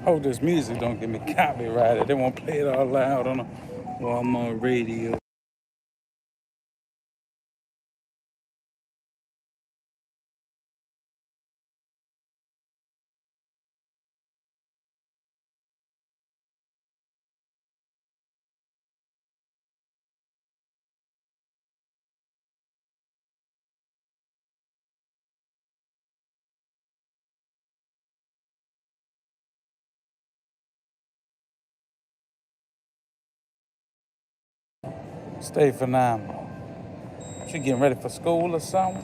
Hope this music don't get me copyrighted. They won't play it all loud on a Walmart radio. Stay phenomenal. She getting ready for school or something?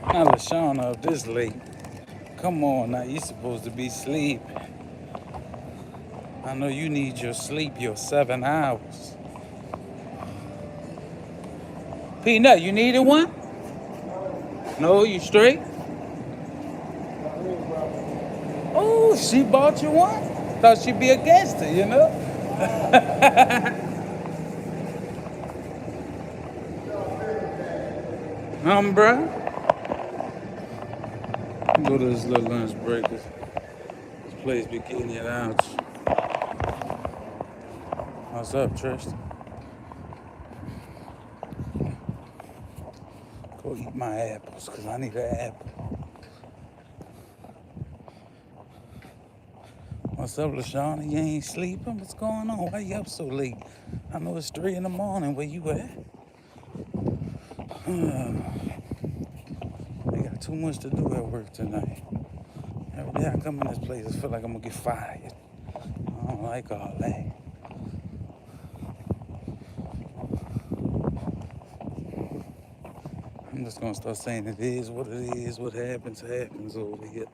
Now, LaShawn up this late. Come on now, you supposed to be asleep. I know you need your sleep, your 7 hours. Peanut, you needed one? No, you straight? Oh, she bought you one? Thought she'd be a gangster, you know? Bruh. Go to this little lunch break. This place be getting it out. What's up, Tristan? Go eat my apples, because I need an apple. What's up, LaShawn? You ain't sleeping? What's going on? Why you up so late? I know it's 3 in the morning. Where you at? They got too much to do at work tonight. Every day I come in this place, I feel like I'm gonna get fired. I don't like all that. I'm just gonna start saying it is what it is. What happens, happens over here.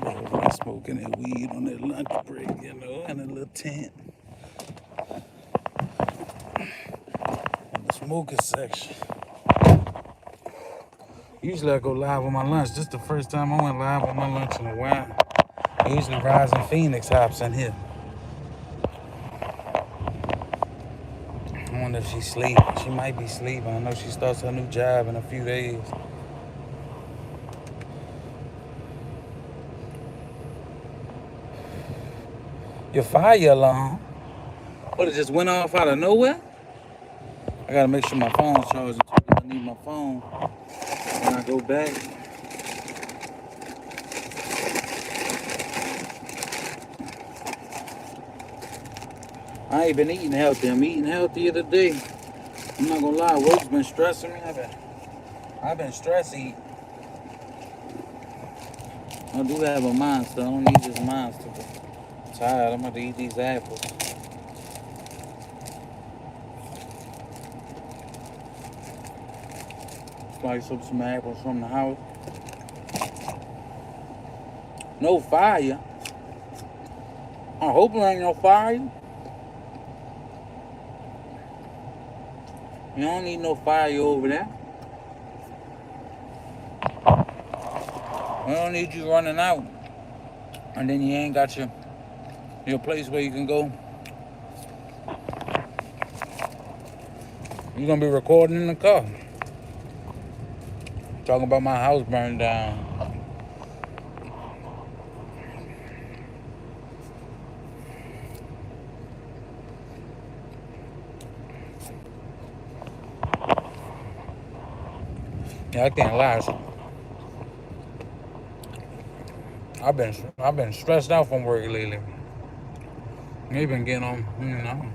Everybody smoking that weed on their lunch break, you know, in a little tent. In the smoker section. Usually I go live on my lunch. This is the first time I went live on my lunch in a while. Usually Rising Phoenix hops in here. I wonder if she's sleeping. She might be sleeping. I know she starts her new job in a few days. Your fire alarm? What, it just went off out of nowhere? I gotta make sure my phone's charging too. I need my phone when I go back. I ain't been eating healthy. I'm eating healthier today. I'm not gonna lie, work's been stressing me. I've been stress eating. I do have a monster. I don't need this monster. I'm tired. I'm gonna eat these apples. Slice up some apples from the house. No fire. I hope there ain't no fire. You don't need no fire over there. I don't need you running out. And then you ain't got your place where you can go. You're gonna be recording in the car. Talking about my house burned down. Yeah, I can't lie. I've been stressed out from work lately. They've been getting on, you know.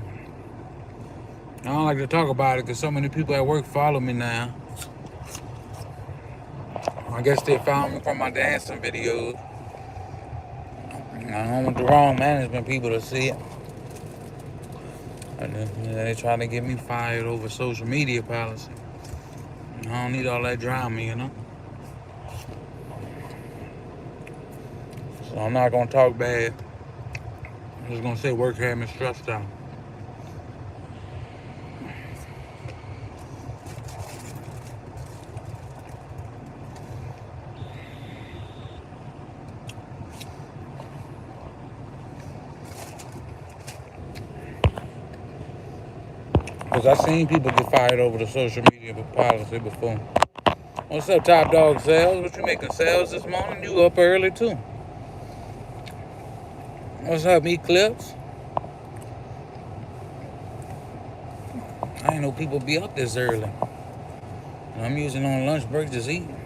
I don't like to talk about it because so many people at work follow me now. I guess they found me from my dancing videos. I don't want the wrong management people to see it. And they're trying to get me fired over social media policy. I don't need all that drama, you know. So I'm not gonna talk bad. I'm just gonna say work had me stressed out. Because I seen people get fired over the social media policy before. What's up, Top Dog Sales? What you making sales this morning? You up early too. What's up, Eclipse? I didn't know people be up this early. I'm using on lunch break just eating.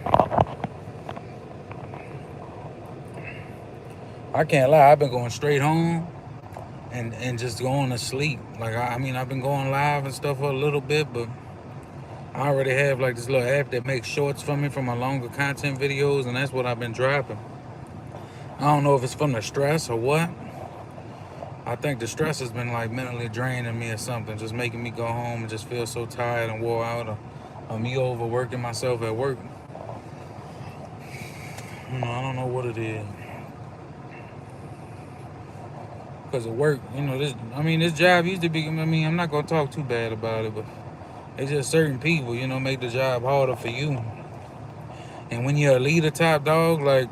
I can't lie, I've been going straight home and just going to sleep. Like I mean, I've been going live and stuff for a little bit, but I already have like this little app that makes shorts for me for my longer content videos, and that's what I've been dropping. I don't know if it's from the stress or what. I think the stress has been like mentally draining me or something, just making me go home and just feel so tired and wore out, or me overworking myself at work. I don't know what it is. Because of work, this job used to be, I'm not going to talk too bad about it, but it's just certain people, make the job harder for you. And when you're a leader, Top Dog, like,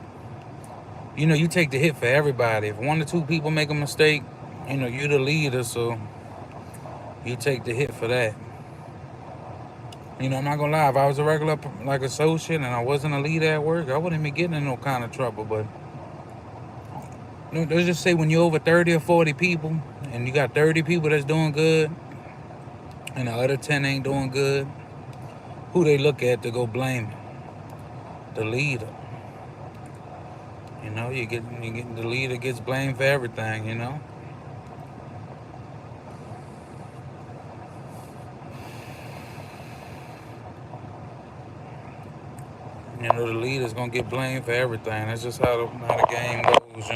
you take the hit for everybody. If one or two people make a mistake, you're the leader, so you take the hit for that. I'm not gonna lie, if I was a regular like associate and I wasn't a leader at work, I wouldn't be getting in no kind of trouble. But let's just say when you're over 30 or 40 people and you got 30 people that's doing good and the other 10 ain't doing good, who they look at to go blame? The leader. You get the leader gets blamed for everything, The leader's gonna get blamed for everything. That's just how the game goes,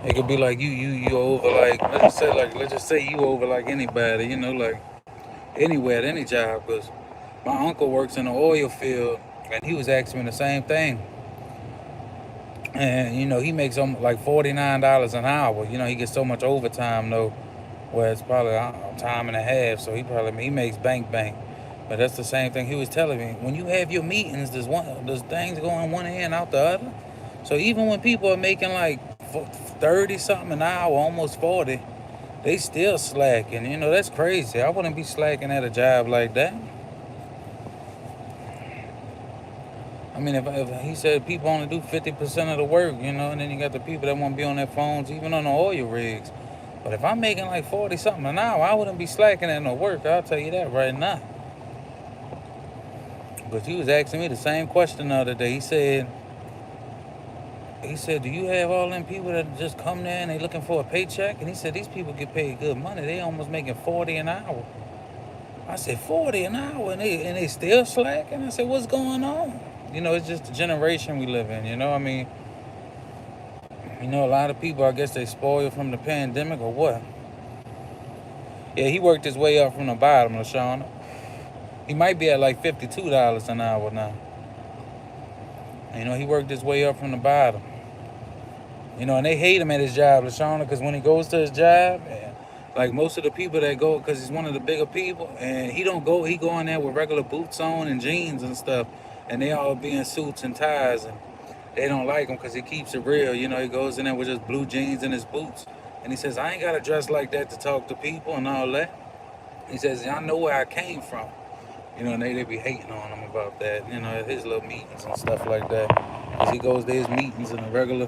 It could be like you over like let's just say you over like anybody, like anywhere at any job. Cause my uncle works in the oil field, and he was asking me the same thing. And he makes like $49 an hour. He gets so much overtime though, where it's probably time and a half. So he makes bank. But that's the same thing he was telling me. When you have your meetings, there's things going one end out the other. So even when people are making like 30 something an hour, almost 40, they still slacking. That's crazy. I wouldn't be slacking at a job like that. I mean, if he said people only do 50% of the work, and then you got the people that want to be on their phones, even on the oil rigs. But if I'm making like 40 something an hour, I wouldn't be slacking at no work. I'll tell you that right now. But he was asking me the same question the other day. He said, do you have all them people that just come there and they looking for a paycheck? And he said, these people get paid good money. They almost making 40 an hour. I said, 40 an hour and they still slacking? I said, what's going on? It's just the generation we live in, a lot of people, I guess they spoiled from the pandemic or what? Yeah, he worked his way up from the bottom, LaShawn. He might be at like $52 an hour now. He worked his way up from the bottom. And they hate him at his job, LaShawn, because when he goes to his job, like most of the people that go, because he's one of the bigger people, and he go in there with regular boots on and jeans and stuff, and they all be in suits and ties, and they don't like him because he keeps it real. He goes in there with just blue jeans and his boots, and he says, I ain't got to dress like that to talk to people and all that. He says, I know where I came from. And they be hating on him about that, at his little meetings and stuff like that. Because he goes to his meetings in a regular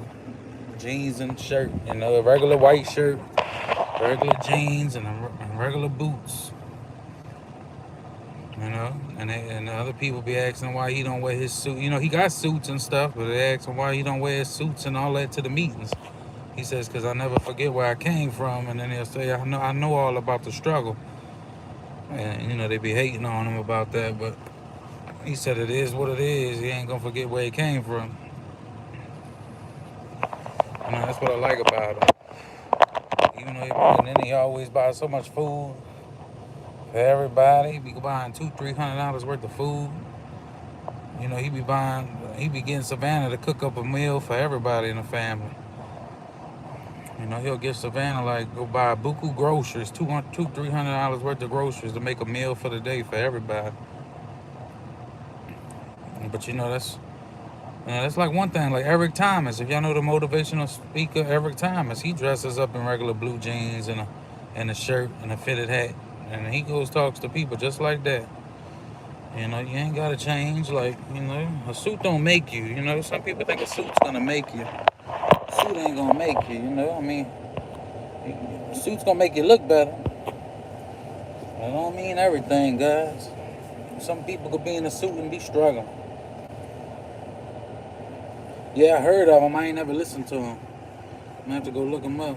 jeans and shirt, a regular white shirt, regular jeans, and regular boots. And the other people be asking why he don't wear his suit. He got suits and stuff, but they ask him why he don't wear his suits and all that to the meetings. He says, because I never forget where I came from. And then they'll say, I know all about the struggle. And, they be hating on him about that, but he said it is what it is. He ain't gonna forget where he came from. That's what I like about him. Even though and then he always buys so much food for everybody. He be buying $200-300 worth of food. He be getting Savannah to cook up a meal for everybody in the family. He'll get Savannah go buy buku groceries, $200-300 worth of groceries to make a meal for the day for everybody. But that's like one thing. Like Eric Thomas, if y'all know the motivational speaker Eric Thomas, he dresses up in regular blue jeans and and a shirt and a fitted hat, and he goes talks to people just like that. You know, you ain't gotta change. Like, you know, a suit don't make you. You know, some people think a suit's gonna make you. A suit ain't gonna make you. You know, I mean, a suit's gonna make you look better. That don't mean everything, guys. Some people could be in a suit and be struggling. Yeah, I heard of them. I ain't never listened to them. I'm gonna have to go look them up.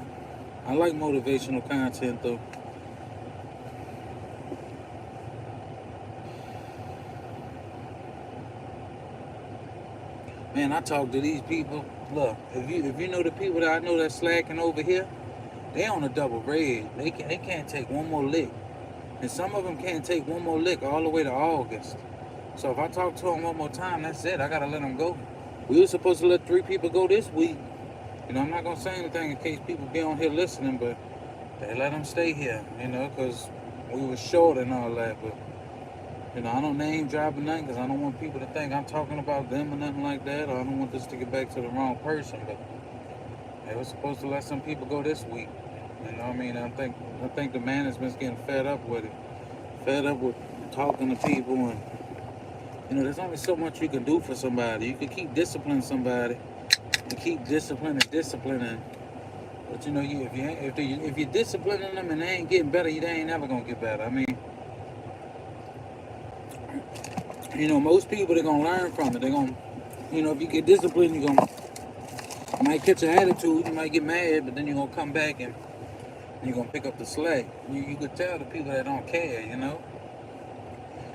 I like motivational content though. Man, I talk to these people. Look, if you know the people that I know that's slacking over here, they on a double red. They can't take one more lick, and some of them can't take one more lick all the way to August. So if I talk to them one more time, that's it. I gotta let them go. We were supposed to let 3 people go this week. You know, I'm not gonna say anything in case people be on here listening, but they let them stay here. You know, because we were short and all that, but. You know, I don't name drop or nothing because I don't want people to think I'm talking about them or nothing like that, or I don't want this to get back to the wrong person. But they were supposed to let some people go this week. You know what I mean? I think the management's getting fed up with it. Fed up with talking to people, and you know, there's only so much you can do for somebody. You can keep disciplining somebody and keep disciplining, but you know, if you're disciplining them and they ain't getting better, they ain't never gonna get better. I mean, you know, most people, they're going to learn from it. They're going to, you know, if you get disciplined, you might catch an attitude, you might get mad, but then you're going to come back and you're going to pick up the slack. You could tell the people that don't care, you know.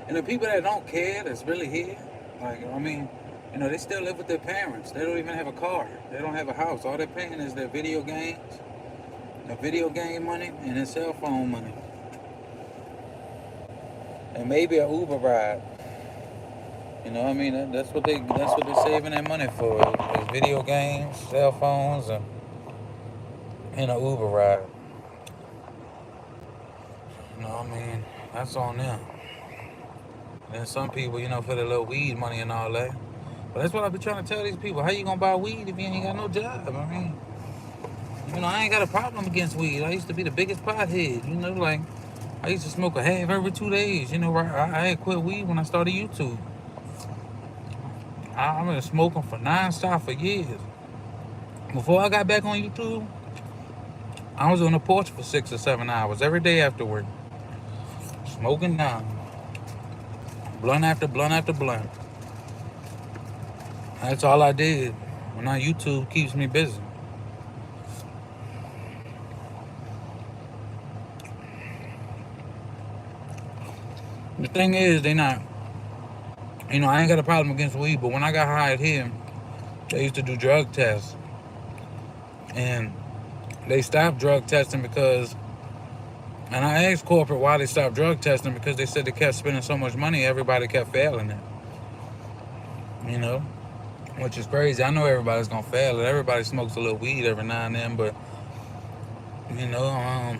And the people that don't care, that's really here, like, I mean, you know, they still live with their parents. They don't even have a car. They don't have a house. All they're paying is their video games, their video game money, and their cell phone money. And maybe an Uber ride. You know what I mean? That's what they're saving their money for. Is video games, cell phones, and an Uber ride. You know what I mean? That's on them. And then some people, you know, for the little weed money and all that. But that's what I be trying to tell these people. How you gonna buy weed if you ain't got no job? I mean, you know, I ain't got a problem against weed. I used to be the biggest pothead. You know, like I used to smoke a half every 2 days. You know, I had quit weed when I started YouTube. I've been smoking for non-stop for years. Before I got back on YouTube, I was on the porch for 6 or 7 hours every day after work, smoking down, blunt after blunt after blunt. That's all I did. Well, now YouTube keeps me busy. The thing is, they not, you know, I ain't got a problem against weed, but when I got hired here, they used to do drug tests. And they stopped drug testing because, and I asked corporate why they stopped drug testing, because they said they kept spending so much money, everybody kept failing it. You know, which is crazy. I know everybody's gonna fail it. Everybody smokes a little weed every now and then, but, you know,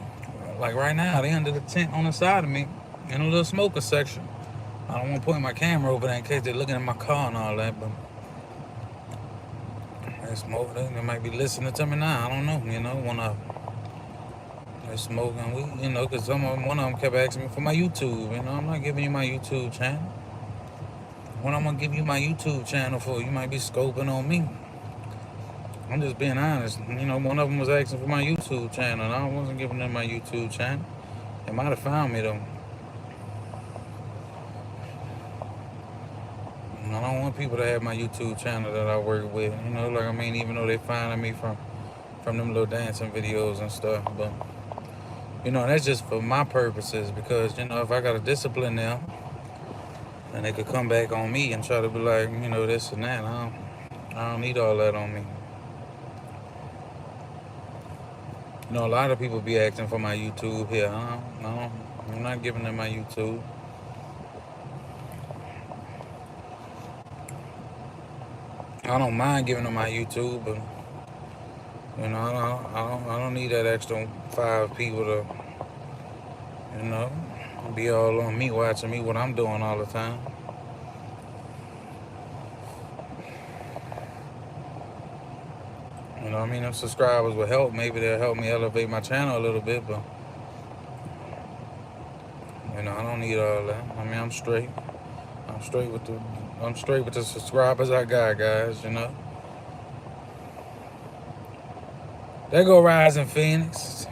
like right now, they under the tent on the side of me in a little smoker section. I don't want to point my camera over there in case they're looking at my car and all that, but they smoke. They might be listening to me now. I don't know. You know, when they're smoking weed, you know, because one of them kept asking me for my YouTube. You know, I'm not giving you my YouTube channel. What I'm gonna give you my YouTube channel for? You might be scoping on me. I'm just being honest. You know, one of them was asking for my YouTube channel, and I wasn't giving them my YouTube channel. They might have found me though. I don't want people to have my YouTube channel that I work with. You know, like, I mean, even though they finding me from them little dancing videos and stuff, but you know, that's just for my purposes, because, you know, if I got to discipline them, then they could come back on me and try to be like, you know, this and that. I don't need all that on me. You know, a lot of people be asking for my YouTube here. No, I'm not giving them my YouTube. I don't mind giving them my YouTube, but you know, I don't need that extra 5 people to, you know, be all on me, watching me what I'm doing all the time. You know what I mean? Them subscribers will help. Maybe they'll help me elevate my channel a little bit, but You know, I don't need all that. I mean, I'm straight. I'm straight with the subscribers I got, guys. You know. There go Rising Phoenix.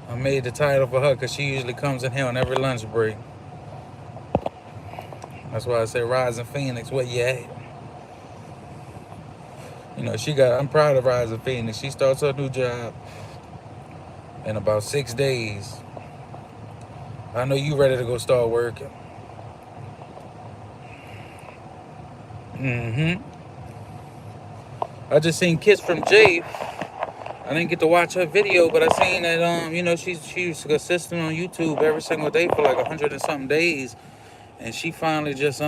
I made the title for her because she usually comes in here on every lunch break. That's why I say Rising Phoenix, where you at? You know, I'm proud of Rising Phoenix. She starts her new job in about 6 days. I know you ready to go start working. I just seen Kiss from Jay. I didn't get to watch her video, but I seen that you know, she's consistent on YouTube every single day for like 100 and something days, and she finally just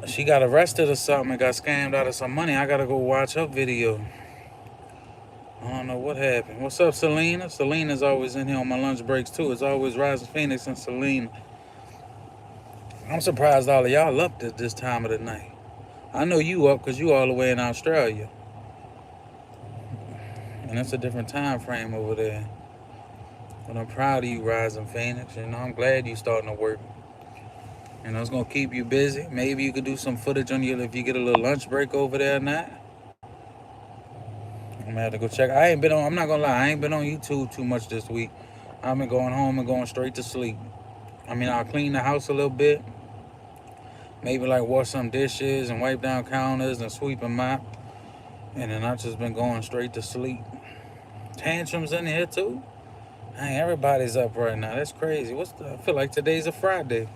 she got arrested or something and got scammed out of some money. I gotta go watch her video. I don't know what happened. What's up, Selena? Selena's always in here on my lunch breaks too. It's always Rising Phoenix and Selena. I'm surprised all of y'all up at this time of the night. I know you up because you all the way in Australia. And that's a different time frame over there. But I'm proud of you, Rising Phoenix. You know, I'm glad you starting to work. You know, it's going to keep you busy. Maybe you could do some footage on you if you get a little lunch break over there or not. I'm going to have to go check. I'm not going to lie, I ain't been on YouTube too much this week. I've been going home and going straight to sleep. I mean, I'll clean the house a little bit. Maybe like wash some dishes and wipe down counters and sweep and mop. And then I've just been going straight to sleep. Tantrums in here too? Dang, everybody's up right now. That's crazy. I feel like today's a Friday.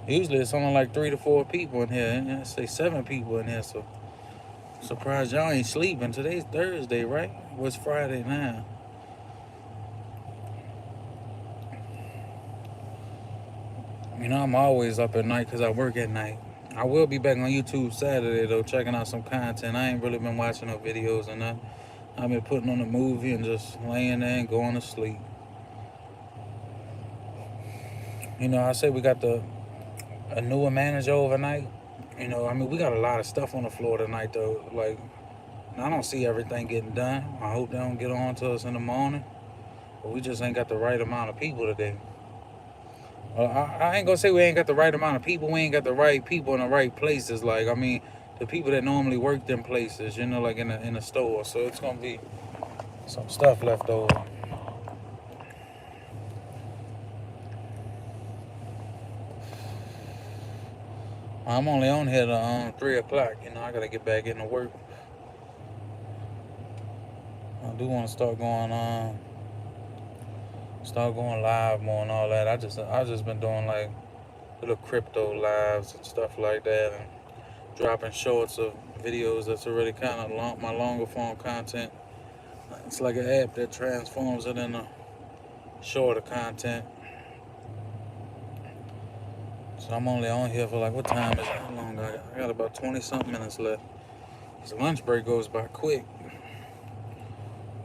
Usually it's only like 3 to 4 people in here. I say 7 people in here, so I'm surprised y'all ain't sleeping. Today's Thursday, right? What's Friday now? You know, I'm always up at night because I work at night. I will be back on YouTube Saturday, though, checking out some content. I ain't really been watching no videos and nothing. I've been putting on a movie and just laying there and going to sleep. You know, I say we got a newer manager overnight. You know, I mean, we got a lot of stuff on the floor tonight, though. Like, I don't see everything getting done. I hope they don't get on to us in the morning. But we just ain't got the right amount of people today. I ain't gonna say we ain't got the right amount of people. We ain't got the right people in the right places. Like, I mean, the people that normally work them places, you know, like in a store. So it's gonna be some stuff left over. I'm only on here till 3 o'clock. You know, I gotta get back into work. I do want to start going live more and all that. I just been doing like little crypto lives and stuff like that, and dropping shorts of videos that's already kind of my longer form content. It's like an app that transforms it into shorter content. So I'm only on here for like, what time is it? How long I got about 20 something minutes left. This lunch break goes by quick.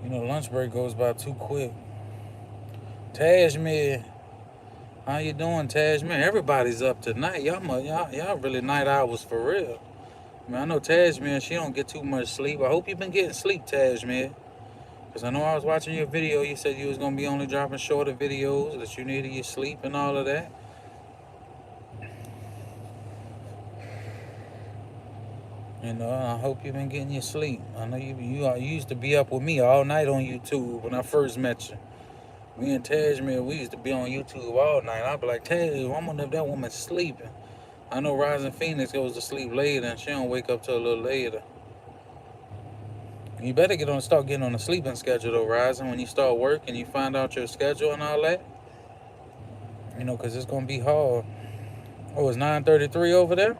You know, lunch break goes by too quick. Tajmir, how you doing, Tajmir? Everybody's up tonight. Y'all really night owls for real. I mean, I know Tajmir, she don't get too much sleep. I hope you've been getting sleep, Tajmir. Because I know I was watching your video. You said you was going to be only dropping shorter videos, that you needed your sleep and all of that. You know, I hope you've been getting your sleep. I know you used to be up with me all night on YouTube when I first met you. Me and Tajmir, we used to be on YouTube all night. I'd be like, Taj, I wonder if that woman's sleeping. I know Rising Phoenix goes to sleep later and she don't wake up till a little later. You better start getting on a sleeping schedule though, Rising, when you start work and you find out your schedule and all that. You know, because it's going to be hard. Oh, it's 9:33 over there?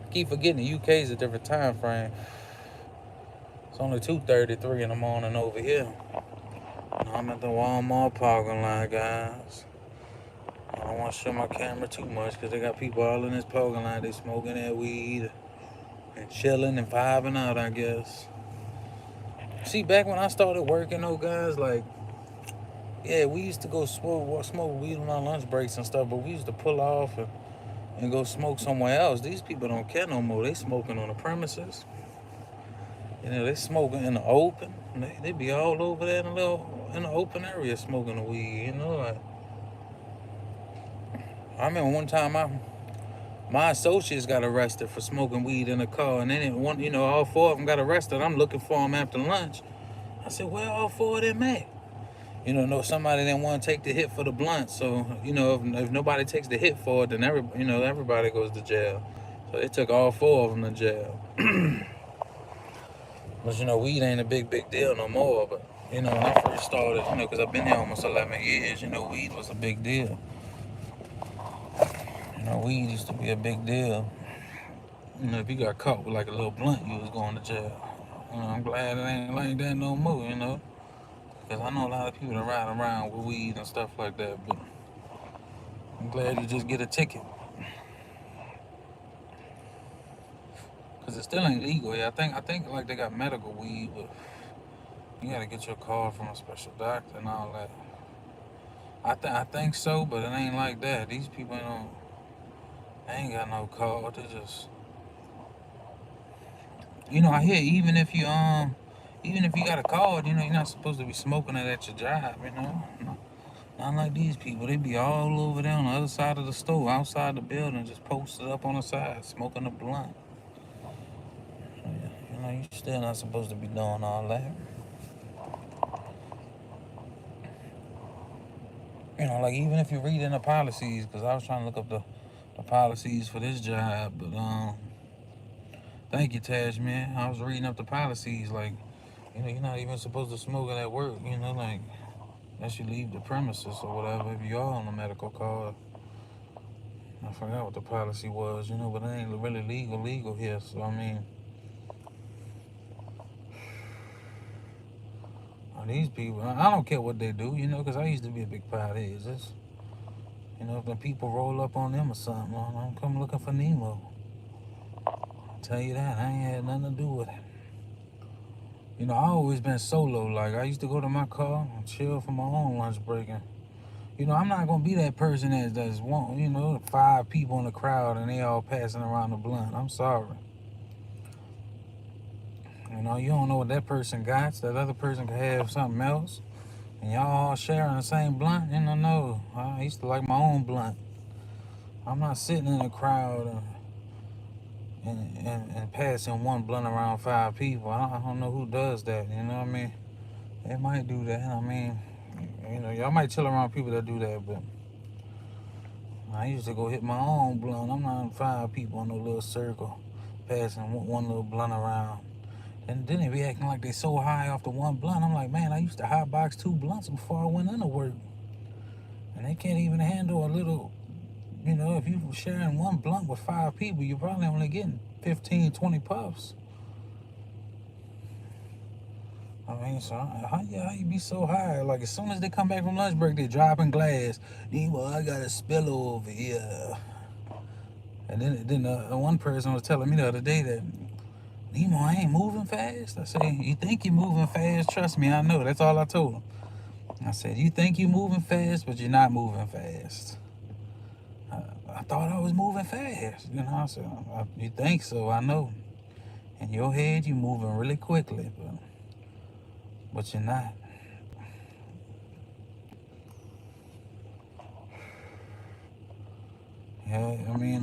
I keep forgetting the UK is a different time frame. It's only 2:33 in the morning over here. I'm at the Walmart parking lot, guys. I don't want to show my camera too much because they got people all in this parking lot. They smoking that weed and chilling and vibing out, I guess. See, back when I started working, though, guys, like, yeah, we used to go smoke weed on our lunch breaks and stuff, but we used to pull off and go smoke somewhere else. These people don't care no more. They smoking on the premises. You know, they smoking in the open. They be all over there in the open area smoking the weed. You know, like I remember one time my associates got arrested for smoking weed in a car, and then one, you know, all four of them got arrested. I'm looking for them after lunch. I said, where all four of them at? You know, no, somebody didn't want to take the hit for the blunt. So, you know, if nobody takes the hit for it, then everybody goes to jail. So they took all four of them to jail. But you know, weed ain't a big deal no more. But you know, when I first started, you know, because I've been here almost 11 years, you know, weed was a big deal. You know, weed used to be a big deal. You know, if you got caught with like a little blunt, you was going to jail. You know, I'm glad it ain't like that no more. You know, because I know a lot of people that ride around with weed and stuff like that. But I'm glad you just get a ticket. Cause it still ain't legal. Yeah, I think like they got medical weed, but you gotta get your card from a special doctor and all that. I think so, but it ain't like that. These people they ain't got no card. They just, you know, I hear even if you got a card, you know, you're not supposed to be smoking it at your job. You know, not like these people. They be all over there on the other side of the store, outside the building, just posted up on the side, smoking a blunt. You know, you still not supposed to be doing all that. You know, like even if you read in the policies, because I was trying to look up the policies for this job, but thank you, Tash, man. I was reading up the policies, like, you know, you're not even supposed to smoke it at work, you know, like, unless you leave the premises or whatever, if you are on a medical card. I forgot what the policy was, you know, but it ain't really legal here, so I mean, these people, I don't care what they do, you know, because I used to be a big part of it. Just, you know, if the people roll up on them or something, I'm come looking for Nemo. I'll tell you that, I ain't had nothing to do with it. You know, I always been solo. Like, I used to go to my car and chill for my own lunch break. And, you know, I'm not going to be that person that's one, you know, 5 people in the crowd and they all passing around the blunt. I'm sorry. You know, you don't know what that person got. That other person could have something else. And y'all all sharing the same blunt. You know, no. I used to like my own blunt. I'm not sitting in a crowd and passing one blunt around 5 people. I don't know who does that. You know what I mean? They might do that. I mean, you know, y'all might chill around people that do that, but I used to go hit my own blunt. I'm not 5 people in no little circle passing one little blunt around. And then they be acting like they so high off the one blunt. I'm like, man, I used to hot box 2 blunts before I went into work. And they can't even handle a little, you know, if you were sharing one blunt with 5 people, you're probably only getting 15, 20 puffs. I mean, so how you be so high? Like, as soon as they come back from lunch break, they dropping glass. Nemo, I got a spill over here. And then one person was telling me the other day that, Nemo, I ain't moving fast. I said, you think you're moving fast? Trust me, I know. That's all I told him. I said, you think you're moving fast, but you're not moving fast. I thought I was moving fast. You know, I said, you think so, I know. In your head, you're moving really quickly, but you're not. Yeah, I mean,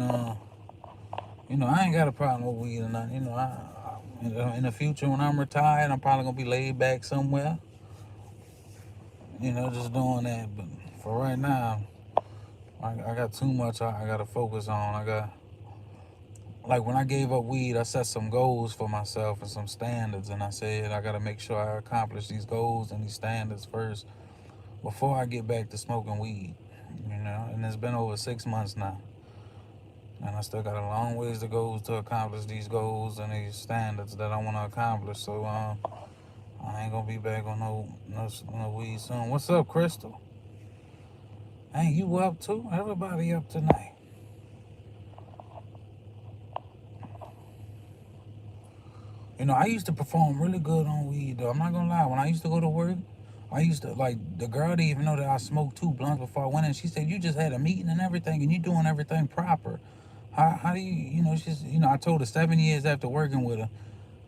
you know, I ain't got a problem with weed or nothing. You know, in the future when I'm retired, I'm probably gonna be laid back somewhere. You know, just doing that. But for right now, I got too much I gotta focus on. Like when I gave up weed, I set some goals for myself and some standards, and I said I gotta make sure I accomplish these goals and these standards first before I get back to smoking weed. You know, and it's been over 6 months now. And I still got a long ways to go to accomplish these goals and these standards that I want to accomplish. So I ain't gonna be back on no weed soon. What's up, Crystal? Hey, you up too? Everybody up tonight. You know, I used to perform really good on weed though. I'm not gonna lie. When I used to go to work, I used to, like, the girl didn't even know that I smoked 2 blunts before I went in. She said, you just had a meeting and everything and you doing everything proper. How do you, you know, I told her 7 years after working with her,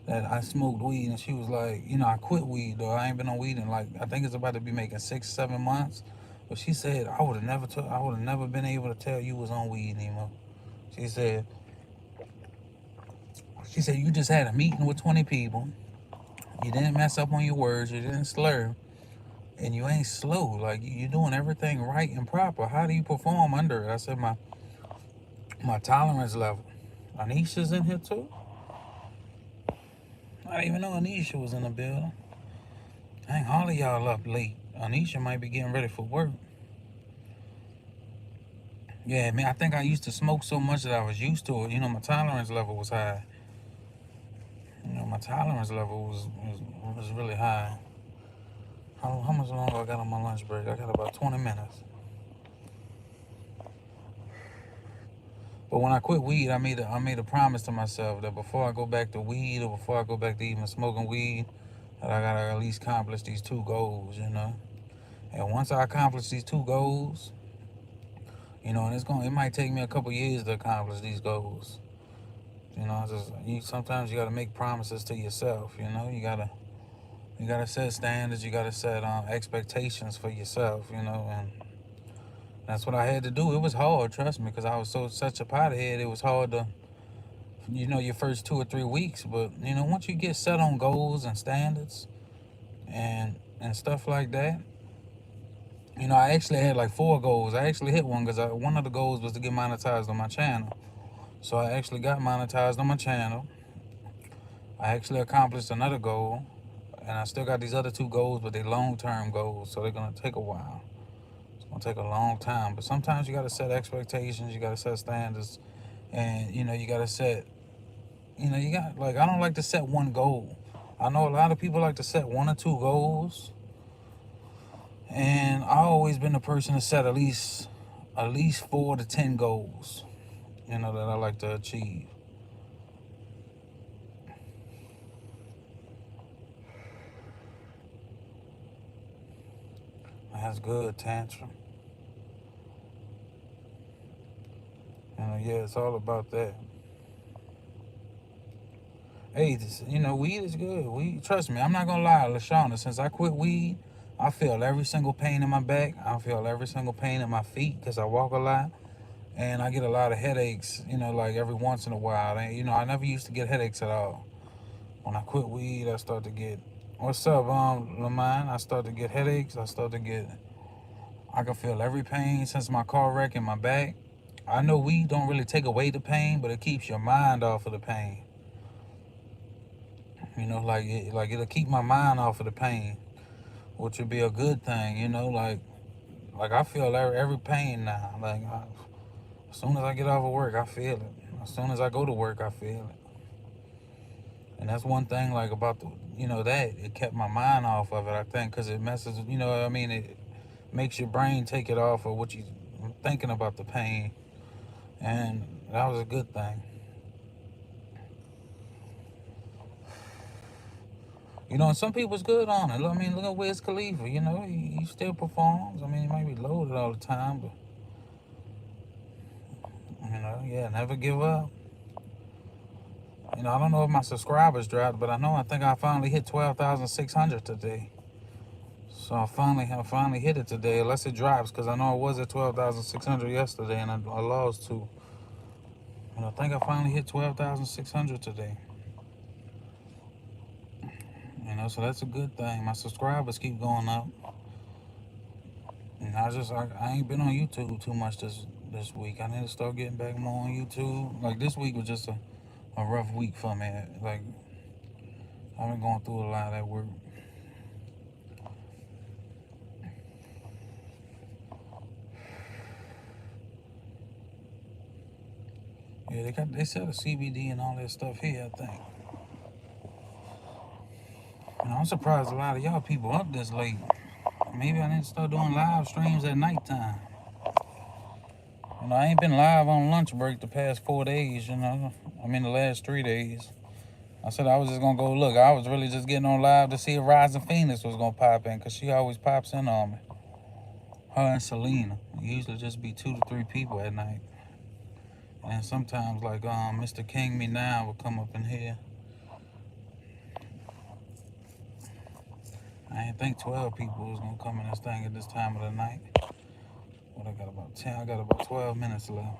that I smoked weed, and she was like, you know, I quit weed though. I ain't been on weed in like, I think it's about to be making 6, 7 months. But she said I would have never been able to tell you was on weed anymore. She said you just had a meeting with 20 people. You didn't mess up on your words. You didn't slur, and you ain't slow. Like you're doing everything right and proper. How do you perform under it? I said my tolerance level. Anisha's in here too. I didn't even know Anisha was in the building. Dang, all of y'all up late. Anisha might be getting ready for work. Yeah, man, I think I used to smoke so much that I was used to it. You know, my tolerance level was high. You know, my tolerance level was really high. How much longer I got on my lunch break? I got about 20 minutes. But when I quit weed, I made a promise to myself that before I go back to weed or before I go back to even smoking weed, that I gotta at least accomplish these 2 goals, you know. And once I accomplish these 2 goals, you know, and it might take me a couple years to accomplish these goals. You know, sometimes you gotta make promises to yourself. You know, you gotta set standards. You gotta set expectations for yourself. You know, and that's what I had to do. It was hard, trust me, because I was such a pothead. It was hard to, you know, your first 2 or 3 weeks. But you know, once you get set on goals and standards and stuff like that, you know, I actually had like 4 goals. I actually hit one because one of the goals was to get monetized on my channel. So I actually got monetized on my channel. I actually accomplished another goal, and I still got these other 2 goals, but they're long-term goals, so they're gonna take a while. It's gonna take a long time. But sometimes you gotta set expectations, you gotta set standards, and you know, you gotta set, you know, you got like I don't like to set one goal. I know a lot of people like to set 1 or 2 goals, and I've always been the person to set at least 4 to 10 goals, you know, that I like to achieve. That's good, Tantrum. You know, yeah, it's all about that. Hey, you know, weed is good. Weed, trust me, I'm not gonna lie, LaShawna. Since I quit weed, I feel every single pain in my back. I feel every single pain in my feet because I walk a lot, and I get a lot of headaches. You know, like every once in a while. And you know, I never used to get headaches at all. When I quit weed, I start to get. What's up, Lamine? I start to get headaches. I can feel every pain since my car wreck in my back. I know weed don't really take away the pain, but it keeps your mind off of the pain. You know, like it'll keep my mind off of the pain, which would be a good thing. You know, like I feel every pain now. As soon as I get off of work, I feel it. As soon as I go to work, I feel it. And that's one thing like about the, you know, that it kept my mind off of it. I think because it messes, you know, I mean, it makes your brain take it off of what you thinking about the pain, and that was a good thing. You know, and some people's good on it. I mean, look at Wiz Khalifa. You know, he still performs. I mean, he might be loaded all the time, but you know, yeah, never give up. You know, I don't know if my subscribers dropped, but I think I finally hit 12,600 today. So I finally hit it today, unless it drops, because I know I was at 12,600 yesterday, and I lost 2. And I think I finally hit 12,600 today. You know, so that's a good thing. My subscribers keep going up. And I ain't been on YouTube too much this week. I need to start getting back more on YouTube. Like this week was just a rough week for me. Like I've been going through a lot at work. Yeah, they sell the CBD and all that stuff here, I think. And I'm surprised a lot of y'all people up this late. Maybe I need to start doing live streams at nighttime. You know, I ain't been live on lunch break the past 4 days, you know. I mean the last 3 days. I said I was just gonna go look. I was really just getting on live to see if Rising Phoenix was gonna pop in, cause she always pops in on me. Her and Selena. It usually just be 2 to 3 people at night. And sometimes like Mr. King Me Now will come up in here. I didn't think 12 people was gonna come in this thing at this time of the night. What I got about 10? I got about 12 minutes left.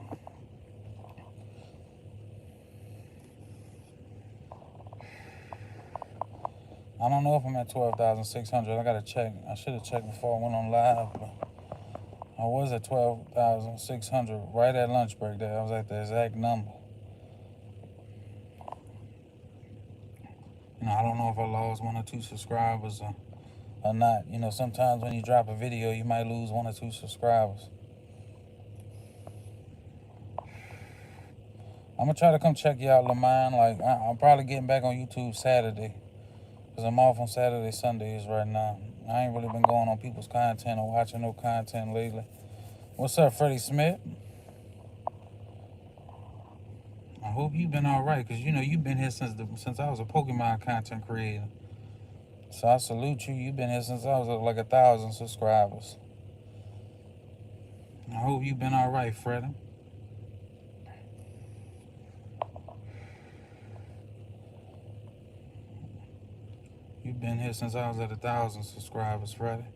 I don't know if I'm at 12,600. I gotta check. I should have checked before I went on live, but I was at 12,600 right at lunch break there. I was at the exact number. I don't know if I lost 1 or 2 subscribers or not. Sometimes when you drop a video, you might lose 1 or 2 subscribers. I'm gonna try to come check you out, Lamine. Like, I'm probably getting back on YouTube Saturday, because I'm off on Saturday, Sundays right now. I ain't really been going on people's content or watching no content lately. What's up, Freddie Smith? I hope you've been all right, because you've been here since I was a Pokemon content creator. So I salute you. You've been here since I was at like 1,000 subscribers. I hope you've been all right, Freddie. You've been here since I was at 1,000 subscribers, Freddie.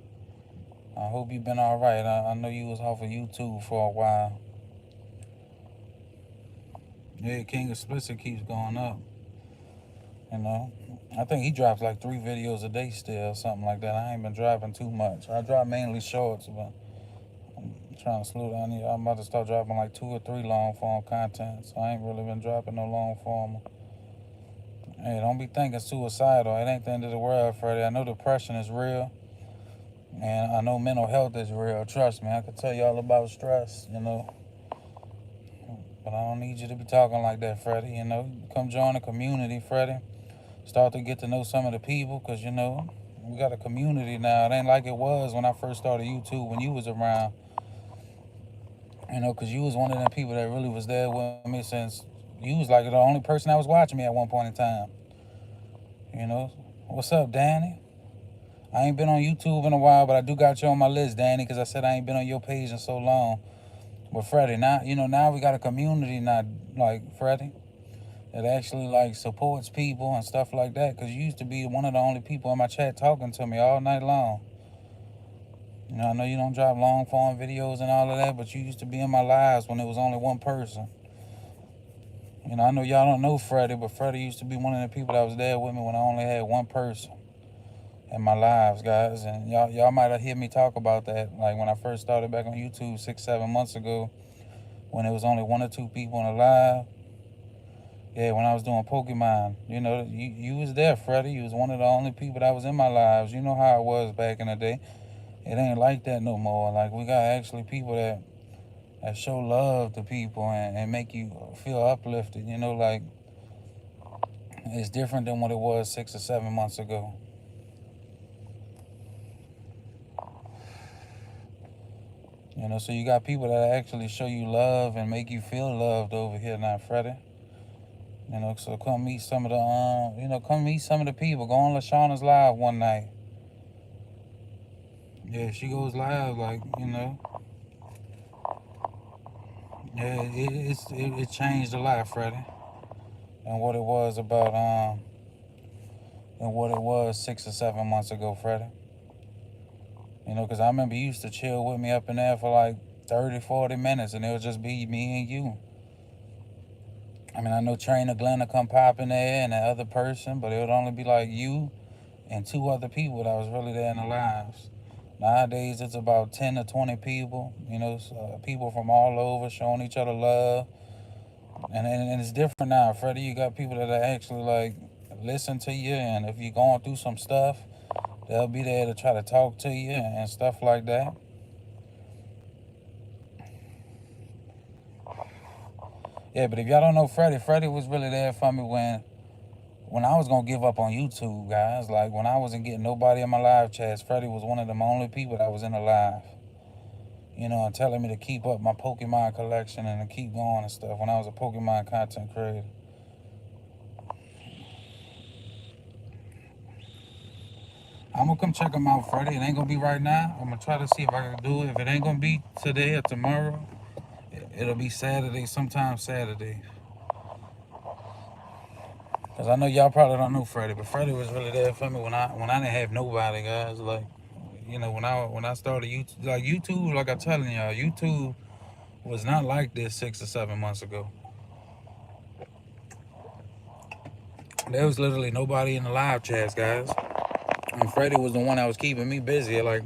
I hope you've been all right. I know you was off of YouTube for a while. Yeah, King Explicit keeps going up. I think he drops like 3 videos a day still, something like that. I ain't been dropping too much. I drop mainly shorts, but I'm trying to slow down. I'm about to start dropping like 2 or 3 long form content, so I ain't really been dropping no long form. Hey, don't be thinking suicidal. It ain't the end of the world, Freddie. I know depression is real, and I know mental health is real. Trust me, I can tell you all about stress, But I don't need you to be talking like that, Freddie. Come join the community, Freddie. Start to get to know some of the people, because, we got a community now. It ain't like it was when I first started YouTube, when you was around. Because you was one of them people that really was there with me since you was like the only person that was watching me at one point in time. What's up, Danny? I ain't been on YouTube in a while, but I do got you on my list, Danny, because I said I ain't been on your page in so long. But Freddie, now we got a community now, like Freddie, that actually like supports people and stuff like that. Because you used to be one of the only people in my chat talking to me all night long. I know you don't drop long form videos and all of that, but you used to be in my lives when it was only one person. I know y'all don't know Freddie, but Freddie used to be one of the people that was there with me when I only had one person in my lives, guys. And y'all might have heard me talk about that, like when I first started back on YouTube 6-7 months ago, when it was only 1 or 2 people in the live. Yeah, when I was doing Pokemon, you was there, Freddie. You was one of the only people that was in my lives. You know how it was back in the day. It ain't like that no more. Like, we got actually people that show love to people and make you feel uplifted. Like, it's different than what it was 6 or 7 months ago. So you got people that actually show you love and make you feel loved over here now, Freddie. So come meet some of the people. Go on LaShawna's live one night. Yeah, she goes live, like, Yeah, it changed a lot, Freddie, and what it was about and what it was 6 or 7 months ago, Freddie. Because I remember you used to chill with me up in there for like 30-40 minutes, and it would just be me and you. I mean, I know Trainer Glenn would come pop in there and that other person, but it would only be like you and 2 other people that was really there in the lives. Nowadays, it's about 10 to 20 people, people from all over showing each other love. And it's different now, Freddie. You got people that are actually like listen to you, and if you're going through some stuff, they'll be there to try to talk to you and stuff like that. Yeah, but if y'all don't know Freddie was really there for me when I was gonna give up on YouTube, guys. Like, when I wasn't getting nobody in my live chats, Freddie was one of the only people that was in the live. And telling me to keep up my Pokemon collection and to keep going and stuff when I was a Pokemon content creator. I'm gonna come check them out, Freddie. It ain't gonna be right now. I'm gonna try to see if I can do it. If it ain't gonna be today or tomorrow, it'll be Saturday, sometime Saturday. Cause I know y'all probably don't know Freddie, but Freddie was really there for me when I didn't have nobody, guys. Like, when I started YouTube, like I'm telling y'all, YouTube was not like this 6 or 7 months ago. There was literally nobody in the live chats, guys. And Freddie was the one that was keeping me busy, like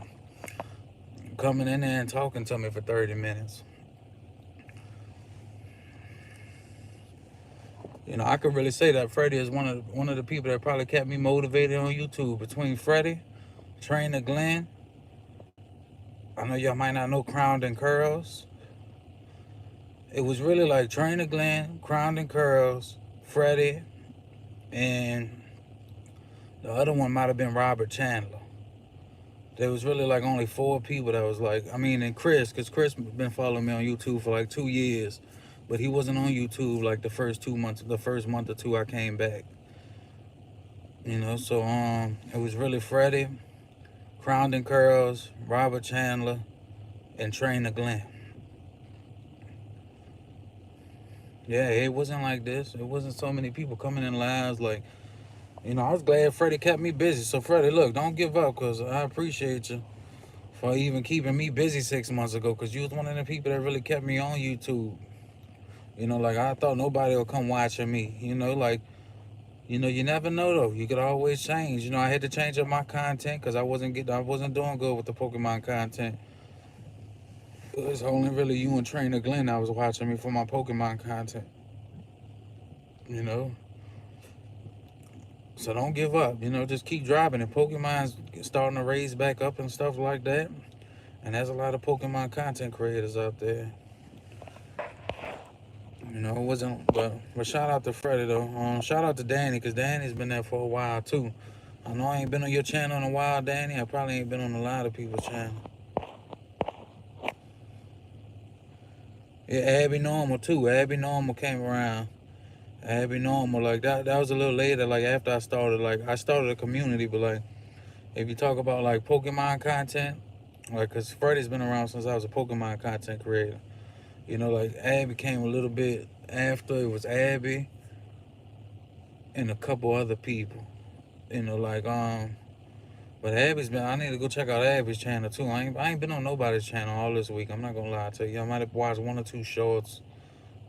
coming in there and talking to me for 30 minutes. I could really say that Freddie is one of the people that probably kept me motivated on YouTube. Between Freddie, Trainer Glenn, I know y'all might not know Crowned and Curls. It was really like Trainer Glenn, Crowned and Curls, Freddie, and the other one might have been Robert Chandler. There was really like only 4 people that was like, and Chris, because Chris been following me on YouTube for like 2 years, but he wasn't on YouTube like the first month or two I came back. So it was really Freddie, Crowned and Curls, Robert Chandler, and Trainer Glenn. Yeah, it wasn't like this. It wasn't so many people coming in lives. Like, I was glad Freddie kept me busy. So Freddie, look, don't give up, because I appreciate you for even keeping me busy 6 months ago, because you was one of the people that really kept me on YouTube. Like I thought nobody would come watching me. You never know though. You could always change. I had to change up my content because I wasn't doing good with the Pokemon content. It was only really you and Trainer Glenn that was watching me for my Pokemon content. So don't give up. Just keep driving. And Pokemon's starting to raise back up and stuff like that. And there's a lot of Pokemon content creators out there. It wasn't, but shout out to Freddie though. Shout out to Danny, because Danny's been there for a while too. I know I ain't been on your channel in a while, Danny. I probably ain't been on a lot of people's channel. Yeah, Abby Normal too. Abby Normal came around. Abby Normal, like that was a little later, like after I started a community, but like if you talk about like Pokemon content, like, cause Freddie's been around since I was a Pokemon content creator. Like Abby came a little bit after. It was Abby and a couple other people. But Abby's been. I need to go check out Abby's channel too. I ain't been on nobody's channel all this week. I'm not gonna lie to you. I might have watched 1 or 2 shorts,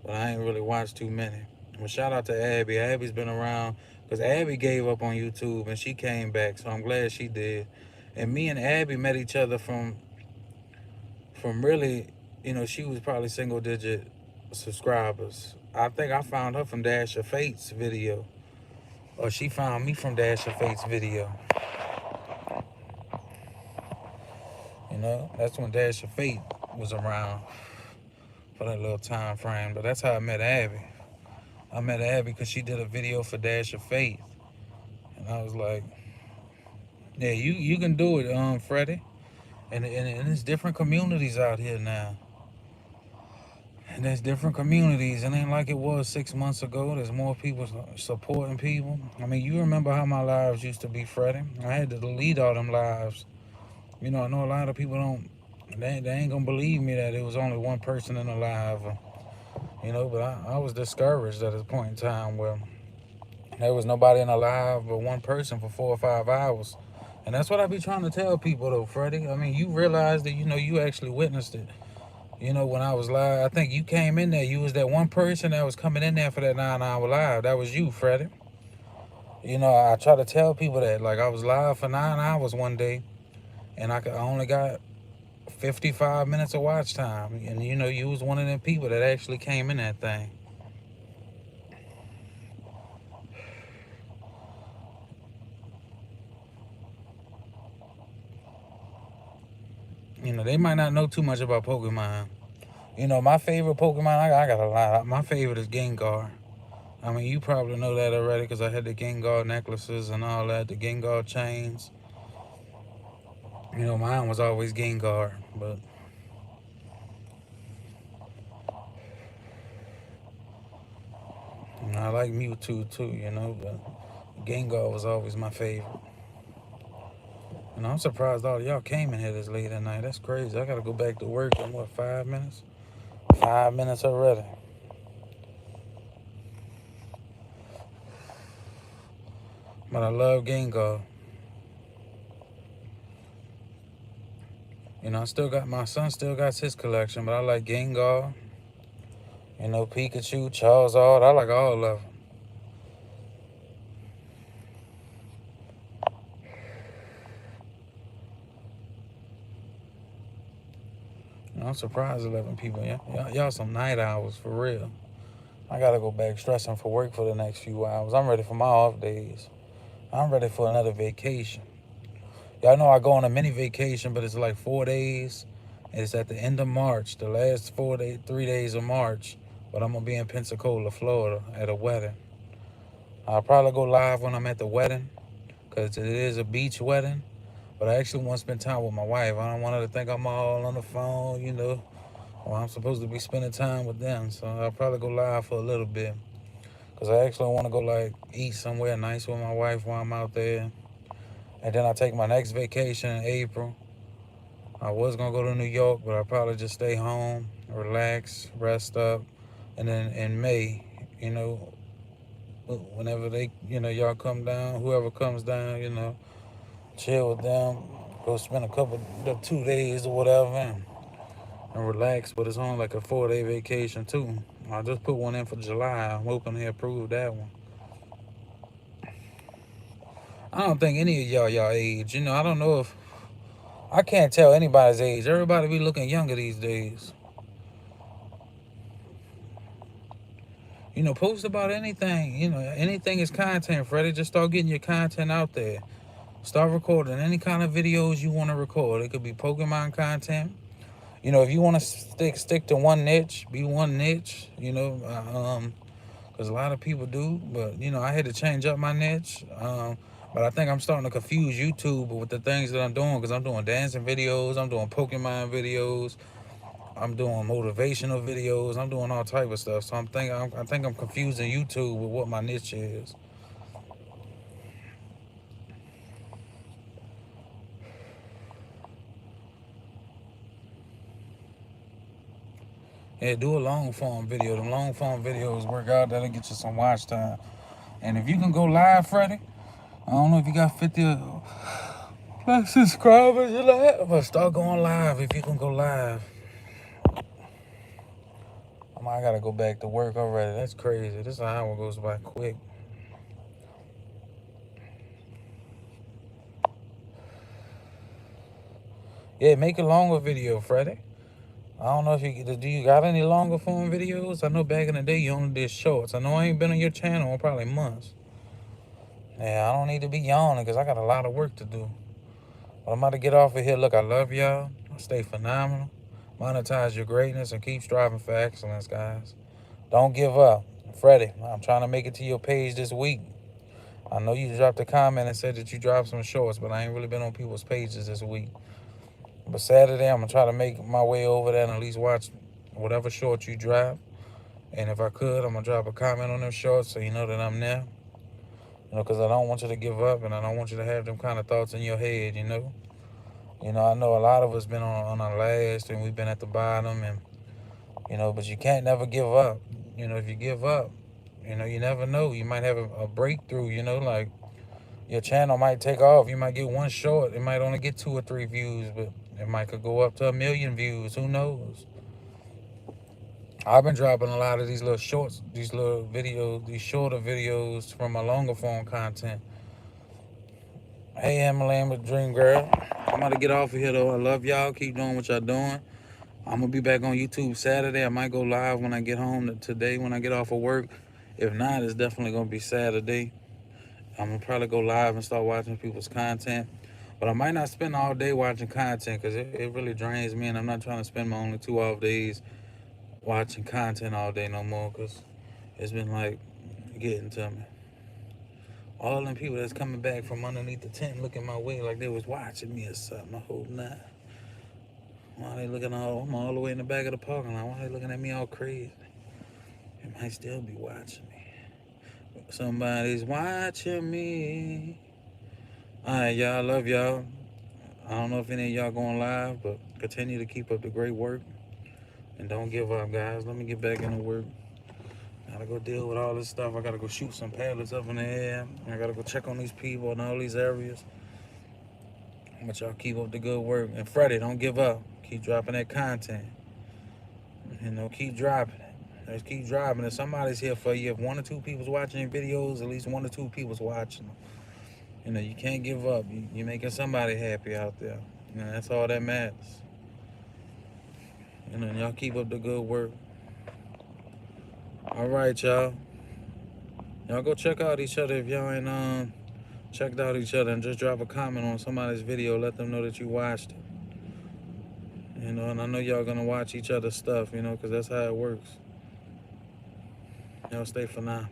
but I ain't really watched too many. But shout out to Abby. Abby's been around because Abby gave up on YouTube and she came back. So I'm glad she did. And me and Abby met each other from really, she was probably single digit subscribers. I think I found her from Dash of Fate's video, or she found me from Dash of Fate's video. That's when Dash of Fate was around for that little time frame. But that's how I met Abby. I met Abby because she did a video for Dash of Fate. And I was like, yeah, you can do it, Freddie. And there's different communities out here now. And there's different communities. It ain't like it was 6 months ago. There's more people supporting people. You remember how my lives used to be, Freddie. I had to delete all them lives. I know a lot of people they ain't gonna believe me that it was only one person in the live. But I was discouraged at a point in time where there was nobody in the live but one person for 4 or 5 hours. And that's what I be trying to tell people though, Freddie. You realize that, you actually witnessed it. When I was live, I think you came in there. You was that one person that was coming in there for that 9-hour live. That was you, Freddie. I try to tell people that. Like, I was live for 9 hours one day, and I only got 55 minutes of watch time. And, you was one of them people that actually came in that thing. They might not know too much about Pokemon. My favorite Pokemon, I got a lot. My favorite is Gengar. You probably know that already because I had the Gengar necklaces and all that, the Gengar chains. Mine was always Gengar, but I like Mewtwo too, but Gengar was always my favorite. I'm surprised all y'all came in here this late at night. That's crazy. I gotta go back to work in 5 minutes? 5 minutes already. But I love Gengar. You know, I still got, my son still got his collection, but I like Gengar. You know, Pikachu, Charizard. I like all of them. You know, I'm surprised 11 people. Y'all some night owls for real. I gotta go back stressing for work for the next few hours. I'm ready for my off days. I'm ready for another vacation. Y'all know I go on a mini vacation, but it's like 4 days. It's at the end of March, the last 3 days of March. But I'm gonna be in Pensacola, Florida, at a wedding. I'll probably go live when I'm at the wedding, because it is a beach wedding. But I actually want to spend time with my wife. I don't want her to think I'm all on the phone, you know. Well, I'm supposed to be spending time with them. So I'll probably go live for a little bit. Because I actually want to go, like, eat somewhere nice with my wife while I'm out there. And then I'll take my next vacation in April. I was going to go to New York, but I'll probably just stay home, relax, rest up. And then in May, you know, whenever they, you know, y'all come down, whoever comes down, you know, chill with them, go spend a couple, 2 days or whatever, and relax. But it's on like a 4-day vacation too. I just put one in for July. I'm hoping they approve that one. I don't think any of y'all age. You know, I don't know if, I can't tell anybody's age. Everybody be looking younger these days. You know, post about anything. You know, anything is content, Freddie. Just start getting your content out there. Start recording any kind of videos you want to record. It could be Pokemon content. You know, if you want to stick to one niche, be one niche. You know, because a lot of people do. But you know, I had to change up my niche. But I think I'm starting to confuse YouTube with the things that I'm doing, because I'm doing dancing videos, I'm doing Pokemon videos, I'm doing motivational videos, I'm doing all type of stuff. So I think I'm confusing YouTube with what my niche is. Yeah, do a long form video. The long form videos work out. That'll get you some watch time. And if you can go live, Freddie, I don't know if you got 50 subscribers, but start going live if you can go live. I gotta go back to work already. That's crazy. This hour goes by quick. Yeah, make a longer video, Freddie. I don't know if do you got any longer form videos? I know back in the day you only did shorts. I know I ain't been on your channel in probably months. Yeah, I don't need to be yawning because I got a lot of work to do. But I'm about to get off of here. Look, I love y'all. Stay phenomenal. Monetize your greatness and keep striving for excellence, guys. Don't give up. Freddie, I'm trying to make it to your page this week. I know you dropped a comment and said that you dropped some shorts, but I ain't really been on people's pages this week. But Saturday, I'm going to try to make my way over there and at least watch whatever shorts you drop. And if I could, I'm going to drop a comment on them shorts so you know that I'm there. You know, because I don't want you to give up, and I don't want you to have them kind of thoughts in your head, you know. You know, I know a lot of us been on our last, and we've been at the bottom, and, you know, but you can't never give up. You know, if you give up, you know, you never know. You might have a breakthrough, you know, like your channel might take off. You might get one short. It might only get 2 or 3 views, but it might could go up to 1 million views. Who knows? I've been dropping a lot of these little shorts, these little videos, these shorter videos from my longer form content. Hey, Emily, I'm a dream girl. I'm about to get off of here, though. I love y'all. Keep doing what y'all doing. I'm going to be back on YouTube Saturday. I might go live when I get home today, when I get off of work. If not, it's definitely going to be Saturday. I'm going to probably go live and start watching people's content. But I might not spend all day watching content because it really drains me, and I'm not trying to spend my only 2 off days watching content all day no more, because it's been like getting to me. All them people that's coming back from underneath the tent looking my way like they was watching me or something. I hope not. Why they looking I'm all the way in the back of the parking lot. Why they looking at me all crazy? They might still be watching me. Somebody's watching me. Alright, y'all. Love y'all. I don't know if any of y'all going live, but continue to keep up the great work. And don't give up, guys. Let me get back into work. Gotta go deal with all this stuff. I gotta go shoot some pallets up in the air. I gotta go check on these people in all these areas. But y'all keep up the good work. And Freddie, don't give up. Keep dropping that content. Keep dropping it. Just keep dropping it. Somebody's here for you. If 1 or 2 people's watching your videos, at least 1 or 2 people's watching them. You can't give up. You're making somebody happy out there. That's all that matters. Y'all keep up the good work. All right, y'all. Y'all go check out each other if y'all ain't checked out each other, and just drop a comment on somebody's video. Let them know that you watched it. And I know y'all gonna watch each other's stuff, because that's how it works. Y'all stay for now.